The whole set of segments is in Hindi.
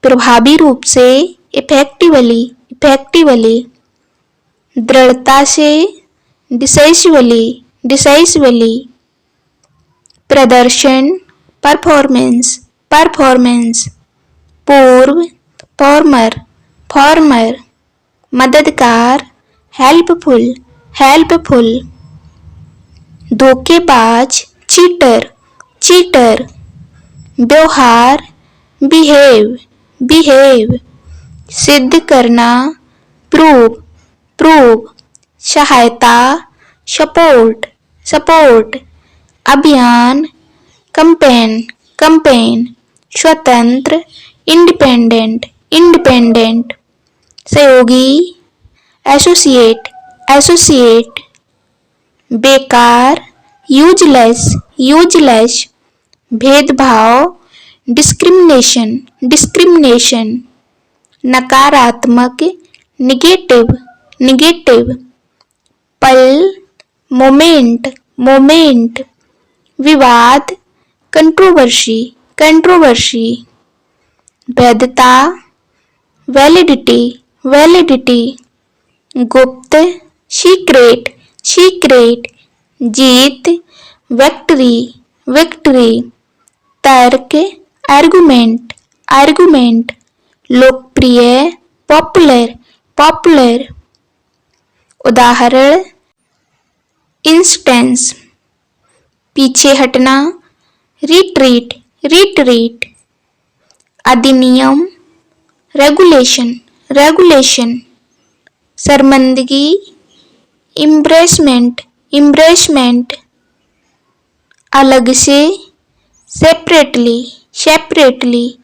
प्रभावी रूप से, इफेक्टिवली, इफेक्टिवली। दृढ़ता से, डिसाइसिवली, डिसाइसिवली। प्रदर्शन, परफॉर्मेंस, परफॉर्मेंस। पूर्व, फॉर्मर, फॉर्मर। मददगार, हेल्पफुल, हेल्पफुल। धोखेबाज, चीटर, चीटर। व्यवहार, बिहेव, बिहेव। सिद्ध करना, प्रूव, प्रूव। सहायता, सपोर्ट, सपोर्ट। अभियान, कंपेन, कंपेन। स्वतंत्र, इंडिपेंडेंट, इंडिपेंडेंट। सहयोगी, एसोसिएट, एसोसिएट। बेकार, यूजलेस, यूजलेस। भेदभाव, डिस्क्रिमिनेशन, डिस्क्रिमिनेशन। नकारात्मक, निगेटिव, निगेटिव। पल, मोमेंट, मोमेंट। विवाद, कंट्रोवर्सी, कंट्रोवर्सी। वैधता, वैलिडिटी, वैलिडिटी। गुप्त, सीक्रेट, सीक्रेट। जीत, विक्ट्री, विक्ट्री। तर्क, आर्गुमेंट, आर्गुमेंट। लोकप्रिय, पॉपुलर, पॉपुलर। उदाहरण, इंस्टेंस, पीछे हटना, रिट्रीट, रिट्रीट। अधिनियम, रेगुलेशन, रेगुलेशन। शर्मिंदगी, इम्ब्रेसमेंट, इम्ब्रेसमेंट। अलग से, सेपरेटली, सेपरेटली।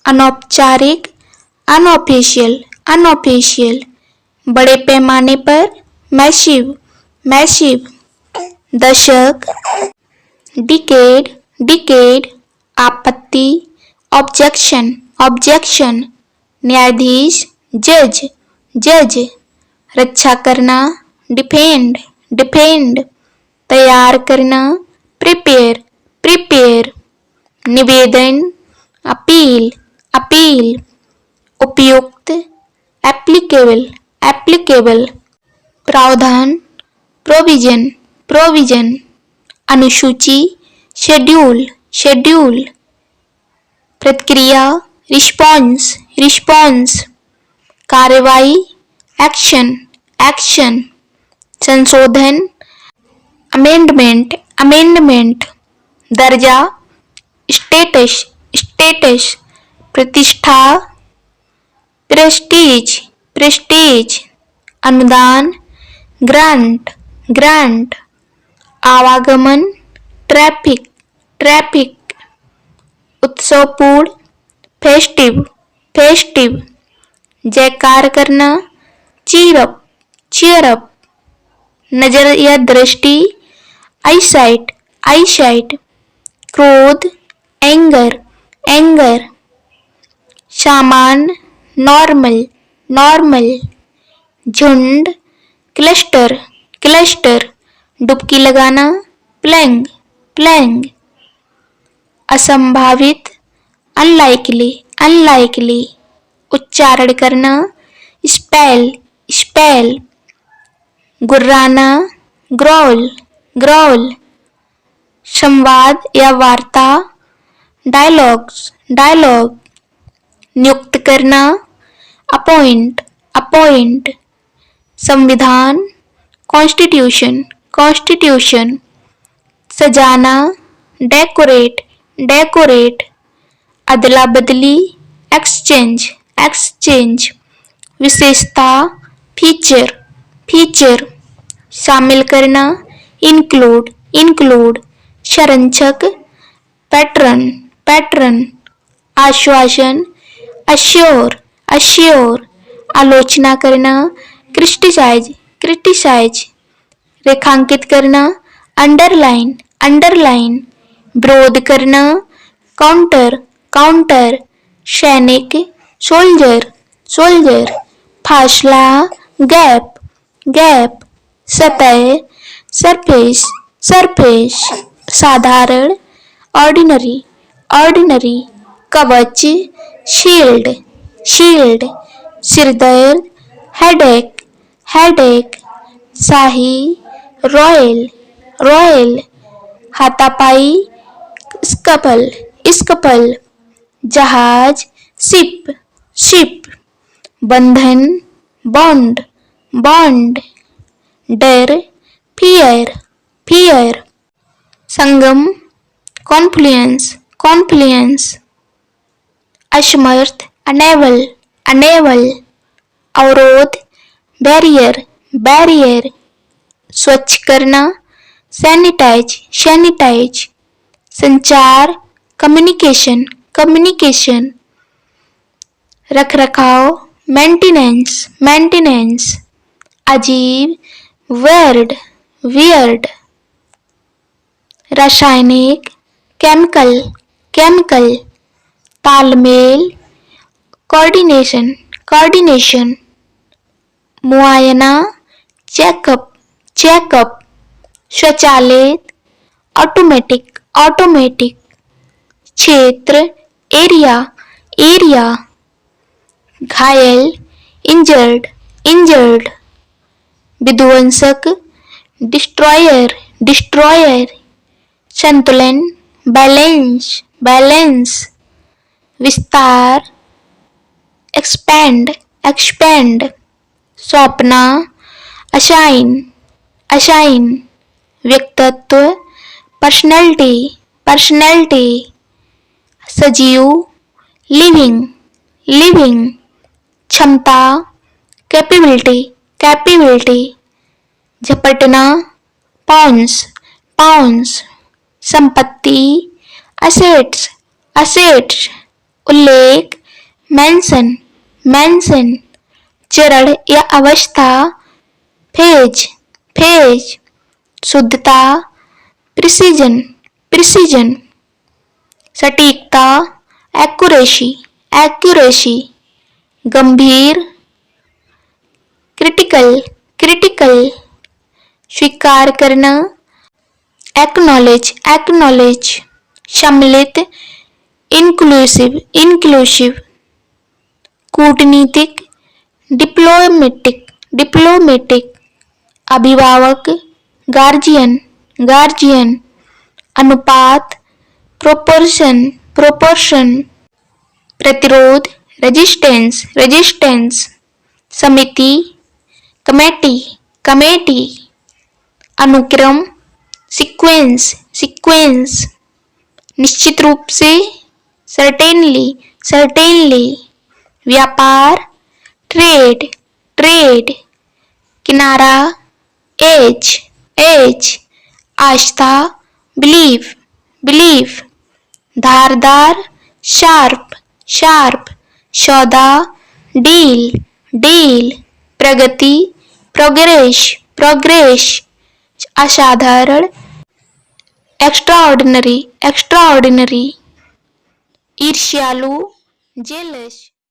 अनौपचारिक, अनऑफिशियल, अनऑफिशियल। बड़े पैमाने पर, मैसिव, मैसिव। दशक, डिकेड, डिकेड। आपत्ति, ऑब्जेक्शन, ऑब्जेक्शन। न्यायाधीश, जज, जज। रक्षा करना, डिफेंड, डिफेंड। तैयार करना, प्रिपेयर, प्रिपेयर। निवेदन, अपील, अपील। उपयुक्त, एप्लीकेबल, एप्लीकेबल। प्रावधान, प्रोविजन, प्रोविजन। अनुसूची, शेड्यूल, शेड्यूल। प्रतिक्रिया, रिस्पॉन्स, रिस्पॉन्स। कार्रवाई, एक्शन, एक्शन। संशोधन, अमेंडमेंट, अमेंडमेंट। दर्जा, स्टेटस, स्टेटस। प्रतिष्ठा, प्रेस्टीज, प्रेस्टीज। अनुदान, ग्रांट, ग्रांट। आवागमन, ट्रैफिक, ट्रैफिक। उत्सवपूर्ण, फेस्टिव, फेस्टिव। जयकार करना, चीयर अप, चीयर अप। नजर या दृष्टि, आईसाइट, आईसाइट। क्रोध, एंगर, एंगर। सामान्य, नॉर्मल, नॉर्मल। झुंड, क्लस्टर, क्लस्टर। डुबकी लगाना, प्लैंग, प्लैंग। असंभावित, अनलाइकली, अनलाइकली। उच्चारण करना, स्पेल, स्पेल। गुर्राना, ग्रॉल, ग्रॉल। संवाद या वार्ता, डायलॉग्स, डायलॉग। नियुक्त करना, अपॉइंट, अपॉइंट। संविधान, कॉन्स्टिट्यूशन, कॉन्स्टिट्यूशन। सजाना, डेकोरेट, डेकोरेट। अदला बदली, एक्सचेंज, एक्सचेंज। विशेषता, फीचर, फीचर। शामिल करना, इंक्लूड, इंक्लूड। संरक्षक, पैटर्न, पैटर्न। आश्वासन, अश्योर, अश्योर। आलोचना करना, क्रिटिसाइज, क्रिटिसाइज। रेखांकित करना, अंडरलाइन, अंडरलाइन। विरोध करना, काउंटर, काउंटर। सैनिक, सोल्जर, सोल्जर। फासला, गैप, गैप। सतह, सरफेस, सरफेस। साधारण, ऑर्डिनरी, ऑर्डिनरी। कवच, शील्ड शील्ड, सिरदर्द, हेडेक हेडेक, शाही, रॉयल रॉयल, हाथापाई, स्कपल स्कपल, जहाज, शिप शिप, बंधन, बॉन्ड बॉन्ड, डर, फियर फियर, संगम, कॉन्फ्लुएंस कॉन्फ्लुएंस, असमर्थ, अनेबल अनेबल, अवरोध, बैरियर बैरियर, स्वच्छ करना, सैनिटाइज सैनिटाइज, संचार, कम्युनिकेशन कम्युनिकेशन, रख रखाव, मेंटेनेंस मेंटेनेंस, अजीब, वर्ड वियर्ड, रासायनिक, केमिकल केमिकल, तालमेल, कोऑर्डिनेशन कोऑर्डिनेशन, मुआयना, चेकअप चेकअप, स्वचालित, ऑटोमेटिक ऑटोमेटिक, क्षेत्र, एरिया एरिया, घायल, इंजर्ड इंजर्ड, विध्वंसक, डिस्ट्रॉयर डिस्ट्रॉयर, संतुलन, बैलेंस बैलेंस, विस्तार, एक्सपेंड एक्सपेंड, सौंपना, असाइन असाइन, व्यक्तित्व, पर्सनैलिटी पर्सनैलिटी, सजीव, लिविंग लिविंग, क्षमता, कैपेबिलिटी कैपेबिलिटी, झपटना, पाउंस पाउंस, संपत्ति, असेट्स असेट्स, उल्लेख, मेंशन मेंशन, चरण या अवस्था, फेज फेज, शुद्धता, प्रिसीजन प्रिसीजन, सटीकता, एक्यूरेसी एक्यूरेसी, गंभीर, क्रिटिकल क्रिटिकल, स्वीकार करना, एक्नॉलेज एक्नॉलेज, सम्मिलित, इंक्लूसिव इंक्लूसिव, कूटनीतिक, डिप्लोमेटिक डिप्लोमेटिक, अभिभावक, गार्जियन गार्जियन, अनुपात, प्रोपोर्शन प्रोपोर्शन, प्रतिरोध, रेजिस्टेंस रेजिस्टेंस, समिति, कमेटी कमेटी, अनुक्रम, सीक्वेंस सीक्वेंस, निश्चित रूप से, सर्टेनली सर्टेनली, व्यापार, ट्रेड ट्रेड, किनारा, एज एज, आस्था, बिलीफ बिलीफ, धारदार, शार्प शार्प, सौदा, डील डील, प्रगति, प्रोग्रेस प्रोग्रेस, असाधारण, एक्स्ट्राऑर्डिनरी एक्स्ट्राऑर्डिनरी, ईर्ष्यालु, जेलस।